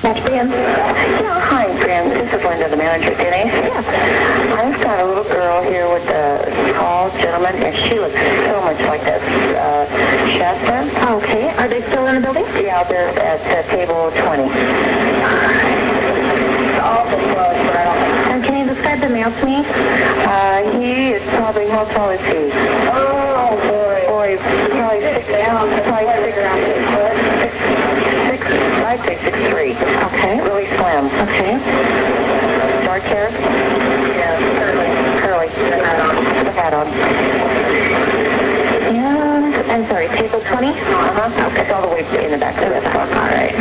That's Fran. Yeah, hi, Fran. This is Linda, the manager. Denise? Yeah. I've got a little girl here with a tall gentleman, and she looks so much like that Shasta. Okay. Are they still in the building? Yeah, they're at table 20. It's awful close, but I don't think... And can you describe the male to me? He is probably, how tall is he? Oh, boy. Boy, probably 6 down. Probably 6 around 6 foot. 6, I'd say 6'3". Okay. Really slim. Okay. Dark hair? Yeah, curly. The hat on. And, I'm sorry, table 20? Uh-huh. Okay. It's all the way in the back of the book. All right.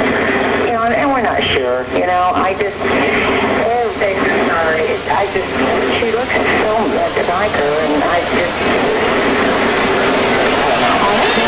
You know, and we're not sure. You know, she looks so much like her, and I just... All right.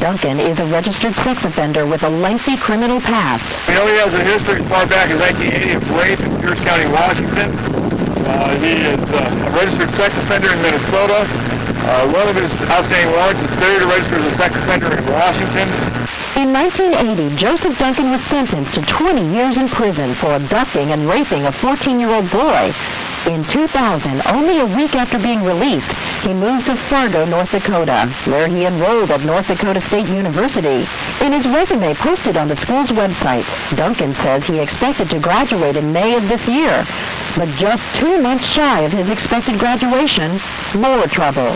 Duncan is a registered sex offender with a lengthy criminal past. We know he has a history as far back as 1980 of rape in Pierce County, Washington. He is a registered sex offender in Minnesota. One of his outstanding warrants is failure to register as a sex offender in Washington. In 1980, Joseph Duncan was sentenced to 20 years in prison for abducting and raping a 14-year-old boy. In 2000, only a week after being released, he moved to Fargo, North Dakota, where he enrolled at North Dakota State University. In his resume posted on the school's website, Duncan says he expected to graduate in May of this year. But just 2 months shy of his expected graduation, more trouble.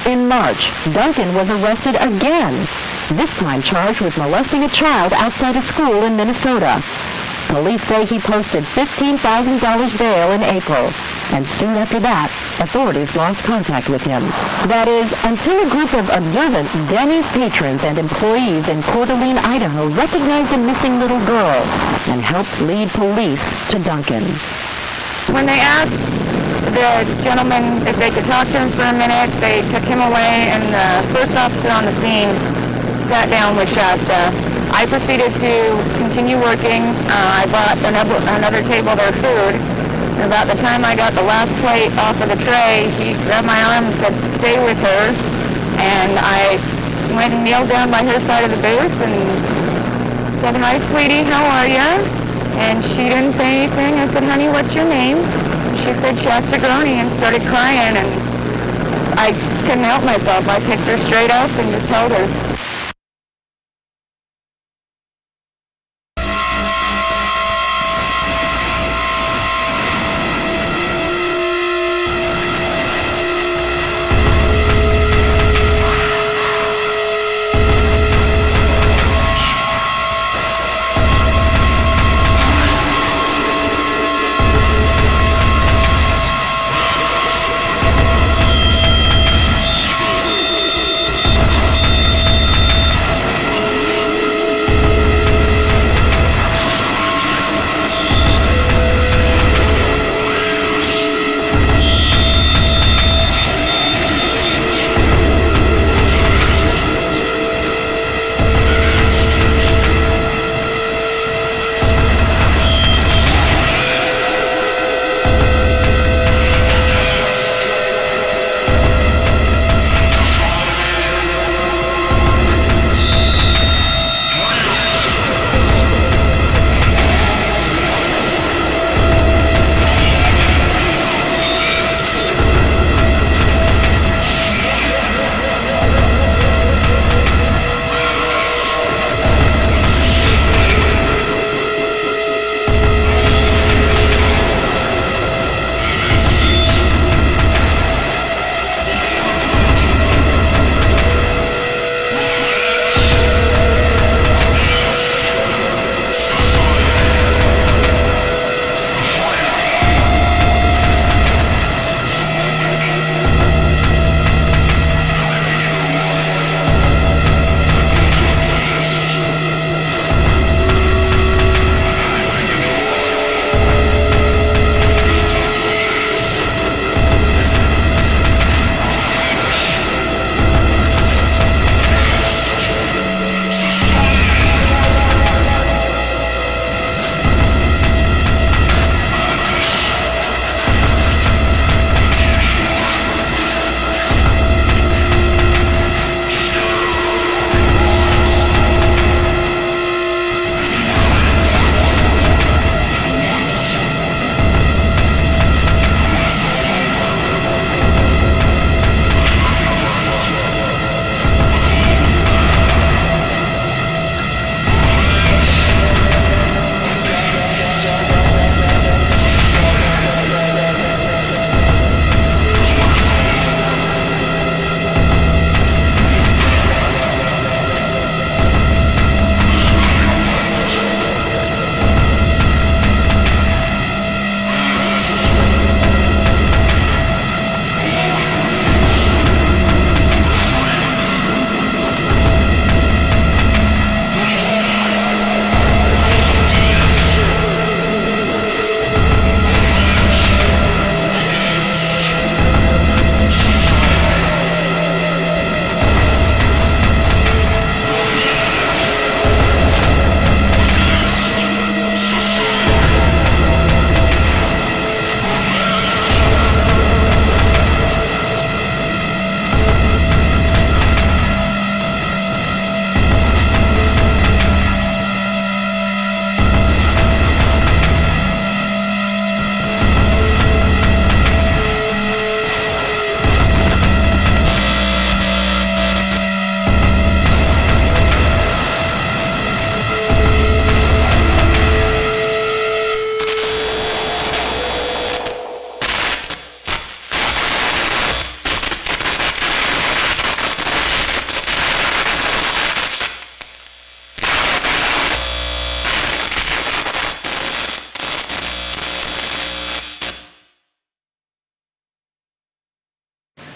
In March, Duncan was arrested again, this time charged with molesting a child outside a school in Minnesota. Police say he posted $15,000 bail in April, and soon after that, authorities lost contact with him. That is, until a group of observant Denny's patrons and employees in Coeur d'Alene, Idaho recognized a missing little girl and helped lead police to Duncan. When they asked the gentleman if they could talk to him for a minute, they took him away, and the first officer on the scene sat down with Shasta. I proceeded to continue working. I bought another table of their food. And about the time I got the last plate off of the tray, he grabbed my arm and said, "Stay with her." And I went and kneeled down by her side of the booth and said, "Hi, sweetie, how are you?" And she didn't say anything. I said, "Honey, what's your name?" And she said, "Shasta Groney," and started crying. And I couldn't help myself. I picked her straight up and just held her.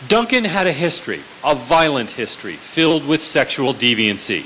Duncan had a history, a violent history, filled with sexual deviancy.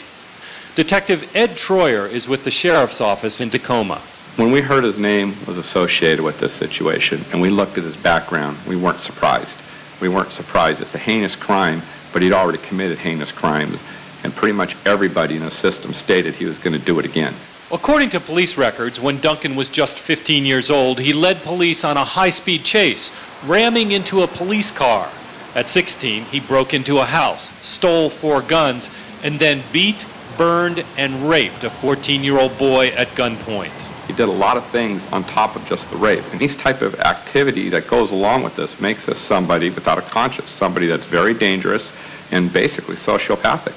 Detective Ed Troyer is with the Sheriff's Office in Tacoma. When we heard his name was associated with this situation and we looked at his background, we weren't surprised. We weren't surprised. It's a heinous crime, but he'd already committed heinous crimes, and pretty much everybody in the system stated he was going to do it again. According to police records, when Duncan was just 15 years old, he led police on a high-speed chase, ramming into a police car. At 16, he broke into a house, stole 4 guns, and then beat, burned, and raped a 14-year-old boy at gunpoint. He did a lot of things on top of just the rape. And this type of activity that goes along with this makes us somebody without a conscience, somebody that's very dangerous and basically sociopathic.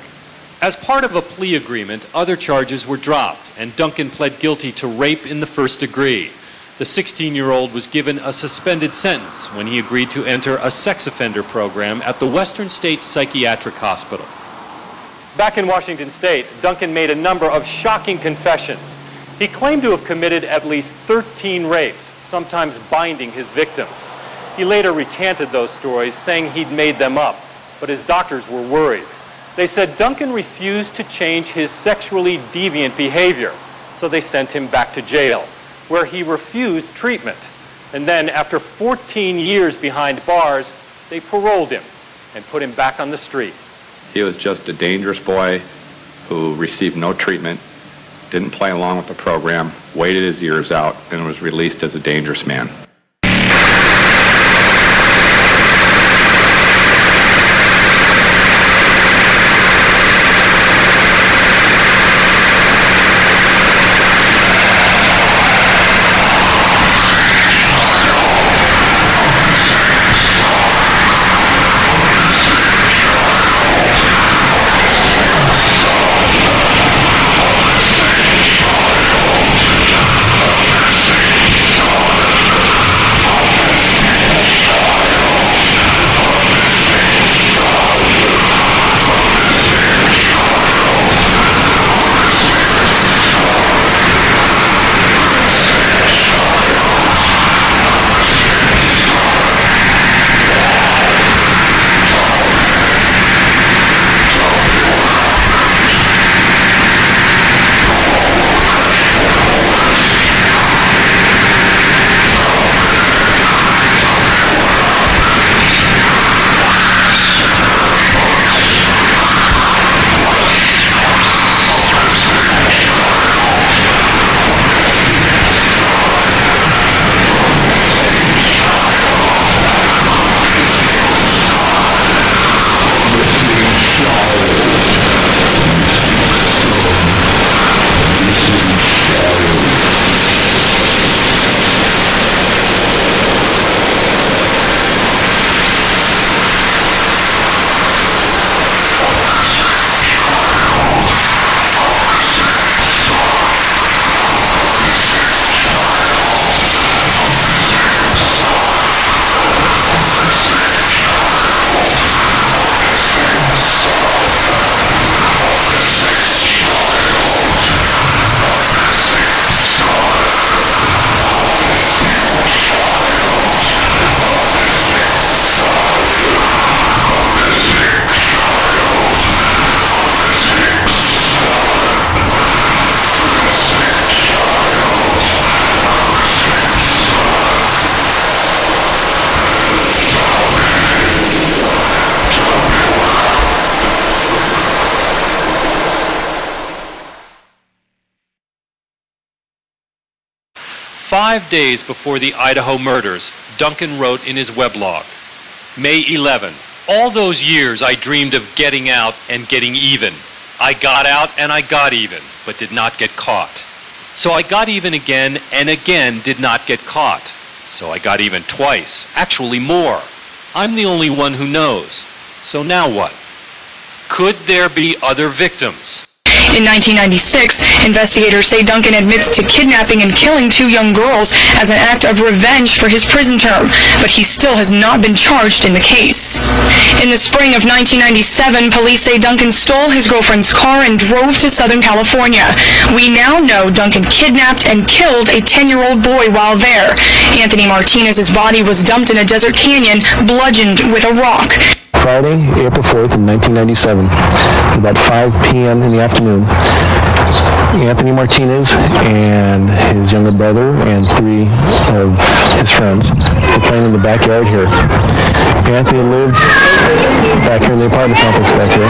As part of a plea agreement, other charges were dropped, and Duncan pled guilty to rape in the first degree. The 16-year-old was given a suspended sentence when he agreed to enter a sex offender program at the Western States Psychiatric Hospital. Back in Washington State, Duncan made a number of shocking confessions. He claimed to have committed at least 13 rapes, sometimes binding his victims. He later recanted those stories, saying he'd made them up, but his doctors were worried. They said Duncan refused to change his sexually deviant behavior, so they sent him back to jail, where he refused treatment. And then, after 14 years behind bars, they paroled him and put him back on the street. He was just a dangerous boy who received no treatment, didn't play along with the program, waited his years out, and was released as a dangerous man. "5 days before the Idaho murders, Duncan wrote in his weblog, May 11, all those years I dreamed of getting out and getting even. I got out and I got even, but did not get caught. So I got even again and again did not get caught. So I got even twice, actually more. I'm the only one who knows. So now what? Could there be other victims?" In 1996, investigators say Duncan admits to kidnapping and killing 2 young girls as an act of revenge for his prison term, but he still has not been charged in the case. In the spring of 1997, police say Duncan stole his girlfriend's car and drove to Southern California. We now know Duncan kidnapped and killed a 10-year-old boy while there. Anthony Martinez's body was dumped in a desert canyon, bludgeoned with a rock. Friday, April 4th in 1997, about 5 p.m. in the afternoon, Anthony Martinez and his younger brother and 3 of his friends were playing in the backyard here. Anthony lived back here in the apartment complex back here.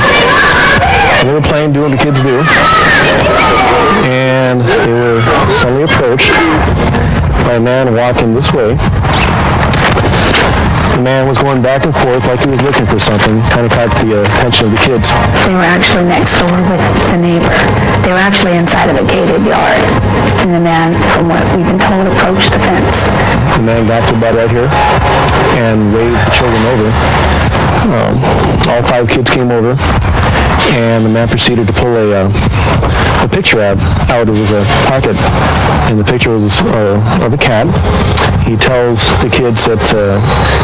And they were playing, doing what the kids do, and they were suddenly approached by a man walking this way. The man was going back and forth like he was looking for something, kind of caught the attention of the kids. They were actually next door with the neighbor. They were actually inside of a gated yard. And the man, from what we've been told, approached the fence. The man got to about right here and waved the children over. All 5 kids came over, and the man proceeded to pull a picture out of his pocket, and the picture was of a cat. He tells the kids that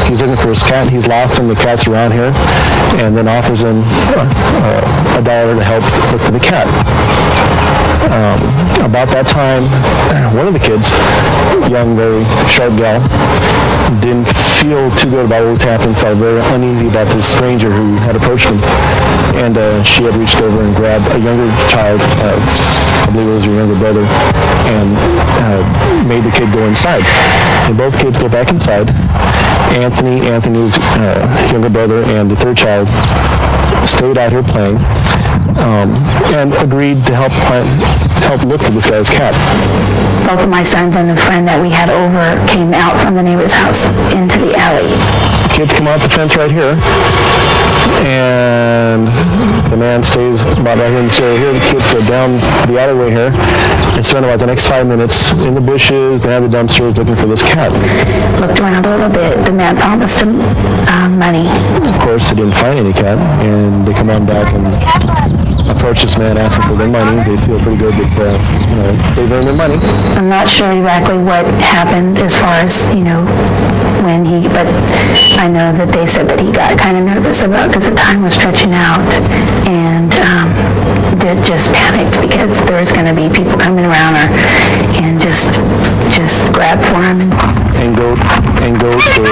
he's looking for his cat, he's lost him, the cat's around here, and then offers them $1 to help look for the cat. About that time, one of the kids, young, very sharp gal, didn't feel too good about what was happening, felt very uneasy about this stranger who had approached him, and she had reached over and grabbed a younger child, I believe it was her younger brother, and made the kid go inside. And both kids go back inside. Anthony's younger brother, and the 3rd child stayed out here playing, and agreed to help look for this guy's cat. Both of my sons and a friend that we had over came out from the neighbor's house into the alley. The kids come out the fence right here, and the man stays about right here in this area here. The kids go down the alleyway here and spend about the next 5 minutes in the bushes, behind the dumpsters, looking for this cat. Looked around a little bit. The man promised him money. Of course, they didn't find any cat, and they come on back and approach this man asking for their money. They feel pretty good that they've earned their money. I'm not sure exactly what happened as far as, but I know that they said that he got kind of nervous about, because the time was stretching out, and just panicked because there was going to be people coming around and just grab for him and goes for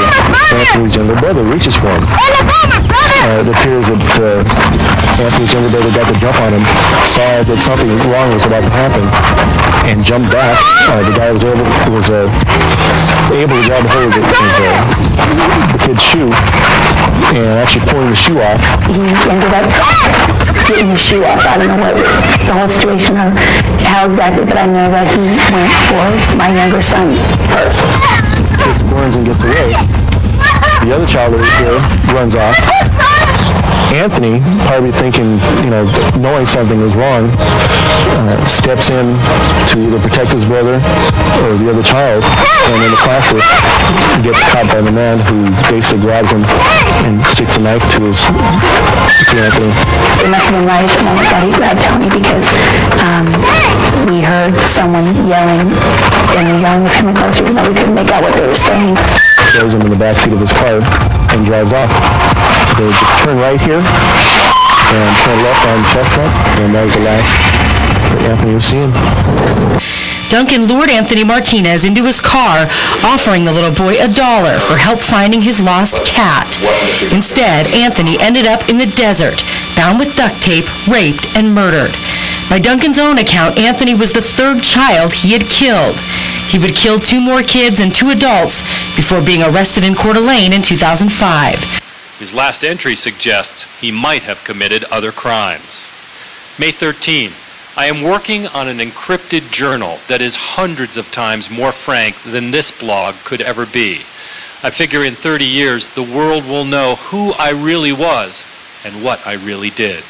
Anthony's younger brother, reaches for him. It appears that Anthony's younger brother got the jump on him, saw that something wrong was about to happen, and jumped back. The guy was able to grab a hold of the kid's shoe and actually pulling the shoe off. he ended up getting his shoe off. I don't know what the whole situation of how exactly, but I know that he went for my younger son first. He burns and gets away. The other child over here runs off. Anthony, probably thinking, knowing something was wrong, steps in to either protect his brother or the other child, and in the process gets caught by the man who basically grabs him and sticks a knife to Anthony. It must have been right at the moment that he grabbed Tony, because we heard someone yelling, and the yelling was coming closer, even though we couldn't make out what they were saying. Throws him in the backseat of his car and drives off. They just turn right here and turn left on Chestnut, and that was the last that Anthony was seeing. Duncan lured Anthony Martinez into his car, offering the little boy $1 for help finding his lost cat. Instead, Anthony ended up in the desert, bound with duct tape, raped, and murdered. By Duncan's own account, Anthony was the 3rd child he had killed. He would kill 2 more kids and 2 adults before being arrested in Coeur d'Alene in 2005. His last entry suggests he might have committed other crimes. May 13. I am working on an encrypted journal that is hundreds of times more frank than this blog could ever be. I figure in 30 years, the world will know who I really was and what I really did.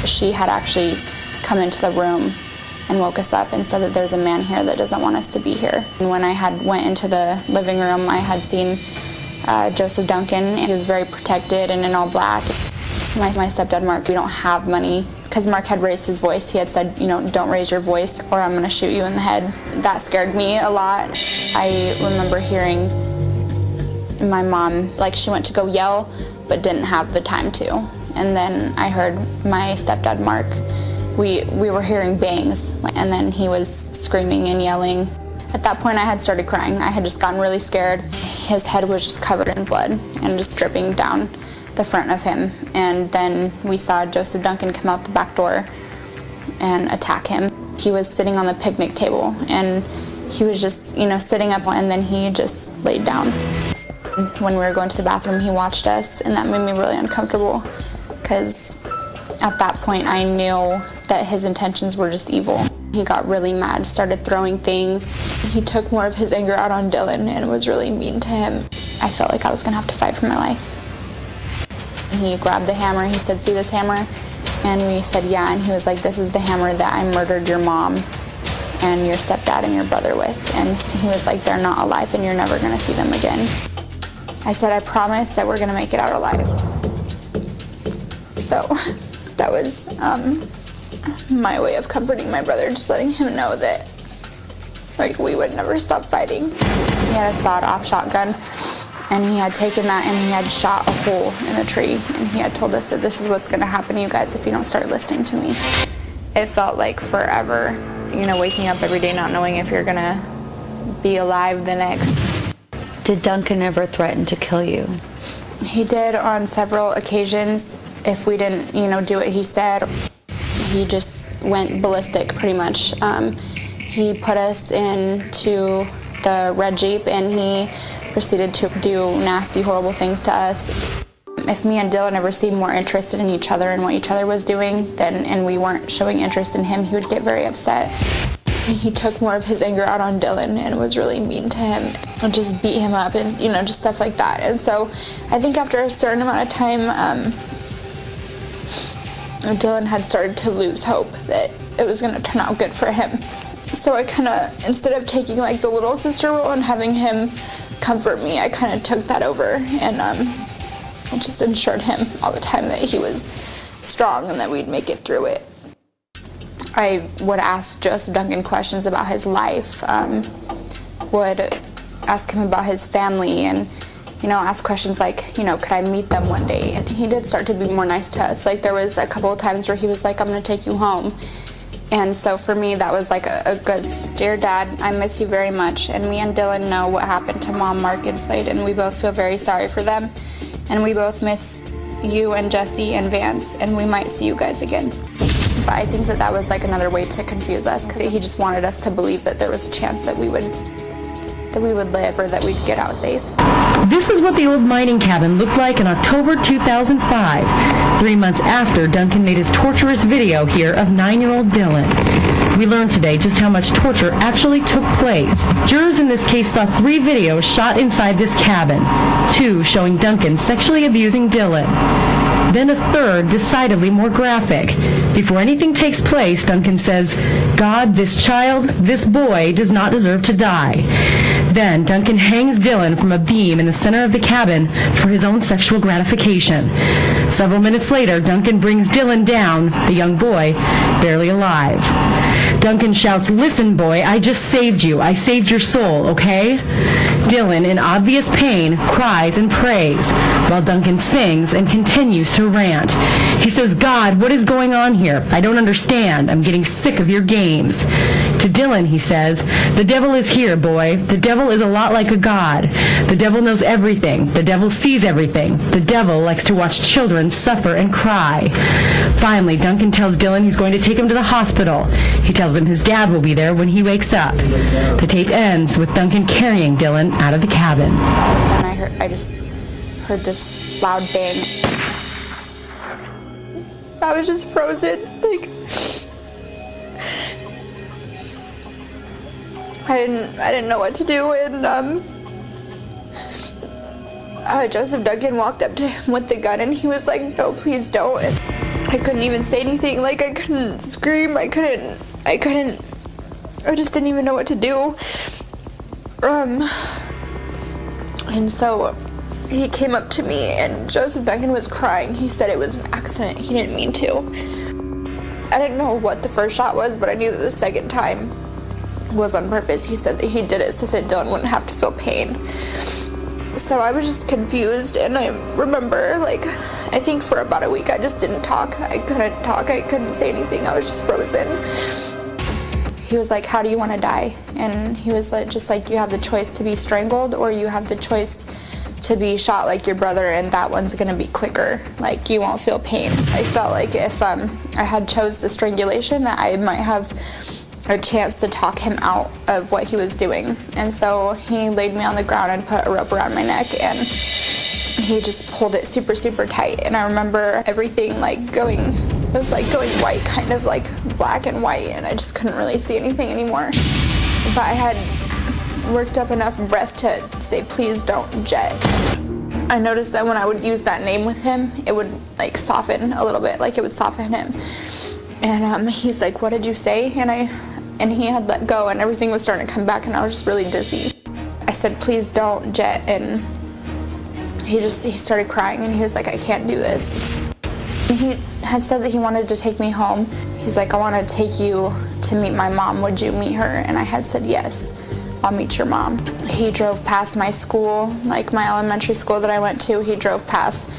She had actually come into the room and woke us up and said that there's a man here that doesn't want us to be here. And when I had went into the living room, I had seen Joseph Duncan. He was very protected and in all black. My stepdad, Mark, we don't have money. Because Mark had raised his voice, he had said, you know, don't raise your voice or I'm going to shoot you in the head. That scared me a lot. I remember hearing my mom, like she went to go yell, but didn't have the time to. And then I heard my stepdad, Mark, we were hearing bangs, and then he was screaming and yelling. At that point, I had started crying. I had just gotten really scared. His head was just covered in blood and just dripping down the front of him. And then we saw Joseph Duncan come out the back door and attack him. He was sitting on the picnic table, and he was just, you know, sitting up, and then he just laid down. When we were going to the bathroom, he watched us, and that made me really uncomfortable, because at that point I knew that his intentions were just evil. He got really mad, started throwing things. He took more of his anger out on Dylan and was really mean to him. I felt like I was gonna have to fight for my life. He grabbed the hammer, he said, see this hammer? And we said, yeah, and he was like, this is the hammer that I murdered your mom and your stepdad and your brother with. And he was like, they're not alive and you're never gonna see them again. I said, I promise that we're gonna make it out alive. So that was my way of comforting my brother, just letting him know that like we would never stop fighting. He had a sawed-off shotgun, and he had taken that and he had shot a hole in the tree, and he had told us that this is what's gonna happen to you guys if you don't start listening to me. It felt like forever, you know, waking up every day not knowing if you're gonna be alive the next. Did Duncan ever threaten to kill you? He did on several occasions. If we didn't, you know, do what he said, he just went ballistic pretty much. He put us into the red Jeep and he proceeded to do nasty, horrible things to us. If me and Dylan ever seemed more interested in each other and what each other was doing, and we weren't showing interest in him, he would get very upset. He took more of his anger out on Dylan and was really mean to him and just beat him up and, you know, just stuff like that. And so I think after a certain amount of time, Dylan had started to lose hope that it was going to turn out good for him. So I kind of, instead of taking like the little sister role and having him comfort me, I kind of took that over and just ensured him all the time that he was strong and that we'd make it through it. I would ask Joseph Duncan questions about his life, would ask him about his family, and, you know, ask questions like, you know, could I meet them one day? And he did start to be more nice to us. Like, there was a couple of times where he was like, I'm going to take you home. And so for me, that was like a good, dear Dad, I miss you very much. And me and Dylan know what happened to Mom, Mark, and Slade, and we both feel very sorry for them. And we both miss you and Jesse and Vance, and we might see you guys again. But I think that that was like another way to confuse us, because he just wanted us to believe that there was a chance that we would live or that we'd get out safe. This is what the old mining cabin looked like in October 2005, 3 months after Duncan made his torturous video here of 9-year-old Dylan. We learned today just how much torture actually took place. Jurors in this case saw 3 videos shot inside this cabin, 2 showing Duncan sexually abusing Dylan. Then a third, decidedly more graphic. Before anything takes place, Duncan says, God, this child, this boy, does not deserve to die. Then Duncan hangs Dylan from a beam in the center of the cabin for his own sexual gratification. Several minutes later, Duncan brings Dylan down, the young boy, barely alive. Duncan shouts, listen, boy, I just saved you. I saved your soul, okay? Dylan, in obvious pain, cries and prays, while Duncan sings and continues to rant. He says, God, what is going on here? I don't understand. I'm getting sick of your games. To Dylan, he says, the devil is here, boy. The devil is a lot like a god. The devil knows everything. The devil sees everything. The devil likes to watch children suffer and cry. Finally, Duncan tells Dylan he's going to take him to the hospital. He tells him his dad will be there when he wakes up. The tape ends with Duncan carrying Dylan out of the cabin. All of a sudden I just heard this loud bang. I was just frozen. Like, I didn't know what to do, and Joseph Duncan walked up to him with the gun, and he was like, no, please don't. I couldn't even say anything. Like, I couldn't scream. I just didn't even know what to do. And so he came up to me, and Joseph Duncan was crying. He said it was an accident. He didn't mean to. I didn't know what the first shot was, but I knew that the second time was on purpose. He said that he did it so that Dylan wouldn't have to feel pain. So I was just confused, and I remember, like, I think for about a week I just didn't talk. I couldn't talk. I couldn't say anything. I was just frozen. He was like, how do you want to die? And he was like, just like, you have the choice to be strangled, or you have the choice to be shot like your brother, and that one's gonna be quicker. Like, you won't feel pain. I felt like if I had chose the strangulation, that I might have a chance to talk him out of what he was doing. And so he laid me on the ground and put a rope around my neck, and he just pulled it super, super tight. And I remember everything like going, it was like going white, kind of like black and white, and I just couldn't really see anything anymore. But I had worked up enough breath to say, please don't, Jet. I noticed that when I would use that name with him, it would like soften a little bit, like it would soften him. And he's like, what did you say? And he had let go, and everything was starting to come back, and I was just really dizzy. I said, please don't, Jet, and he started crying, and he was like, I can't do this. He had said that he wanted to take me home. He's like, I want to take you to meet my mom. Would you meet her? And I had said, yes, I'll meet your mom. He drove past my school, like my elementary school that I went to. He drove past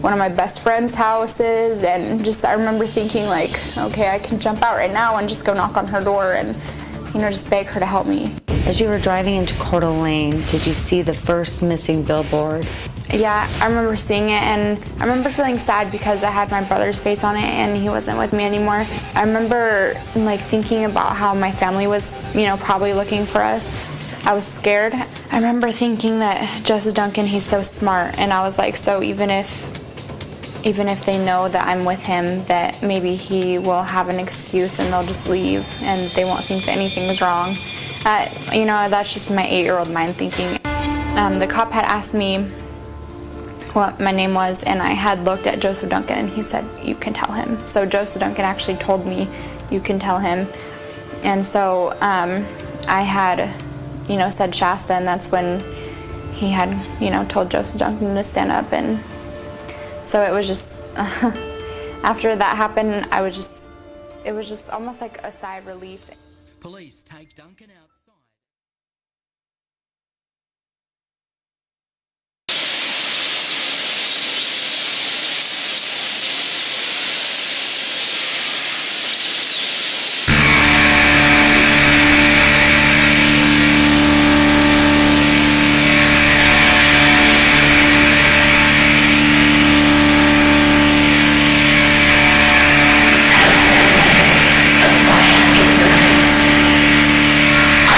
one of my best friend's houses, and just I remember thinking like, okay, I can jump out right now and just go knock on her door and, you know, just beg her to help me. As you were driving into Coeur d'Alene, did you see the first missing billboard? Yeah, I remember seeing it, and I remember feeling sad because I had my brother's face on it and he wasn't with me anymore. I remember like thinking about how my family was, you know, probably looking for us. I was scared. I remember thinking that Joseph Duncan, he's so smart, and I was like, so even if they know that I'm with him, that maybe he will have an excuse and they'll just leave and they won't think that anything was wrong. You know, that's just my 8-year-old mind thinking. The cop had asked me what my name was, and I had looked at Joseph Duncan, and he said, you can tell him. So Joseph Duncan actually told me, you can tell him. And so I had, you know, said Shasta, and that's when he had, you know, told Joseph Duncan to stand up. And so it was just, after that happened, it was just almost like a sigh of relief. Police take Duncan outside. I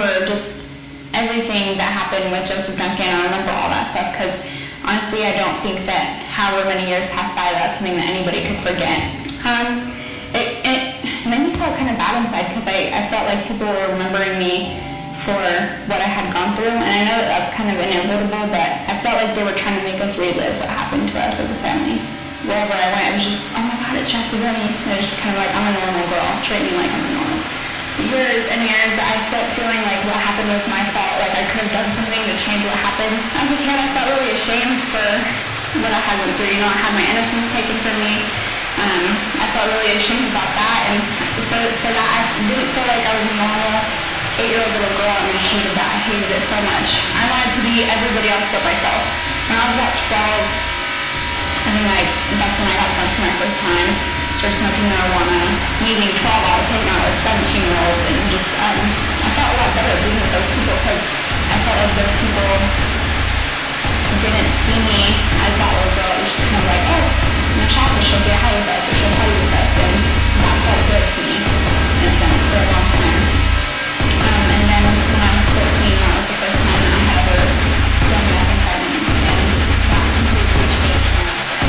remember just everything that happened with Joseph Duncan. I remember all that stuff because honestly, I don't think that however many years passed by, that's something that anybody could forget. It made me feel kind of bad inside because I felt like people were remembering me for what I had gone through, and I know that that's kind of inevitable, but I felt like they were trying to make us relive what happened to us as a family. Wherever I went, it was just, oh my God, it's Chastity Bunny. And it's just kind of like, I'm a normal girl. Treat me like I'm a normal. Years and years, I kept feeling like what happened was my fault, like I could have done something to change what happened. As a kid, I felt really ashamed for what I had went through. You know, I had my innocence taken from me. I felt really ashamed about that, and for that, I didn't feel like I was a normal 8-year-old little girl, and I hated that. I hated it so much. I wanted to be everybody else but myself. When I was about 12, that's when I got drunk for my first time. Started smoking marijuana. Maybe 12, I was hanging out with 17-year-olds, and just I felt a lot better being with those people because I felt like those people didn't see me as that little girl. It was just kind of like, oh, Shasta, she'll get high with us, or she'll party with us, and that felt good to me in a sense for a long time. And then when I was 14, that was the first time that I had ever done methamphetamine, and that completely changed my life.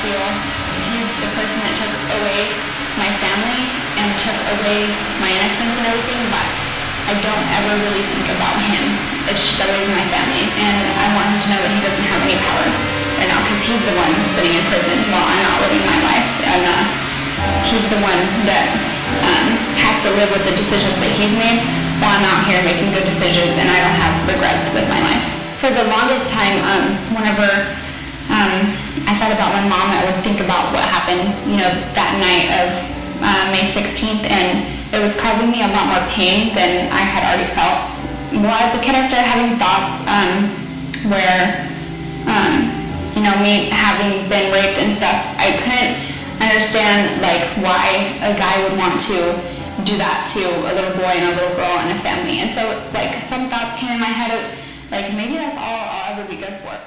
He's the person that took away my family and took away my innocence and everything, but I don't ever really think about him. It's just always my family, and I want him to know that he doesn't have any power right now because he's the one sitting in prison while I'm not living my life, and he's the one that has to live with the decisions that he's made while I'm out here making good decisions, and I don't have regrets with my life. For the longest time, whenever I thought about my mom, I would think about what happened, that night of May 16th, and it was causing me a lot more pain than I had already felt. Well, as a kid, I started having thoughts where, me having been raped and stuff, I couldn't understand, why a guy would want to do that to a little boy and a little girl and a family. And so, some thoughts came in my head of, maybe that's all I'll ever be good for.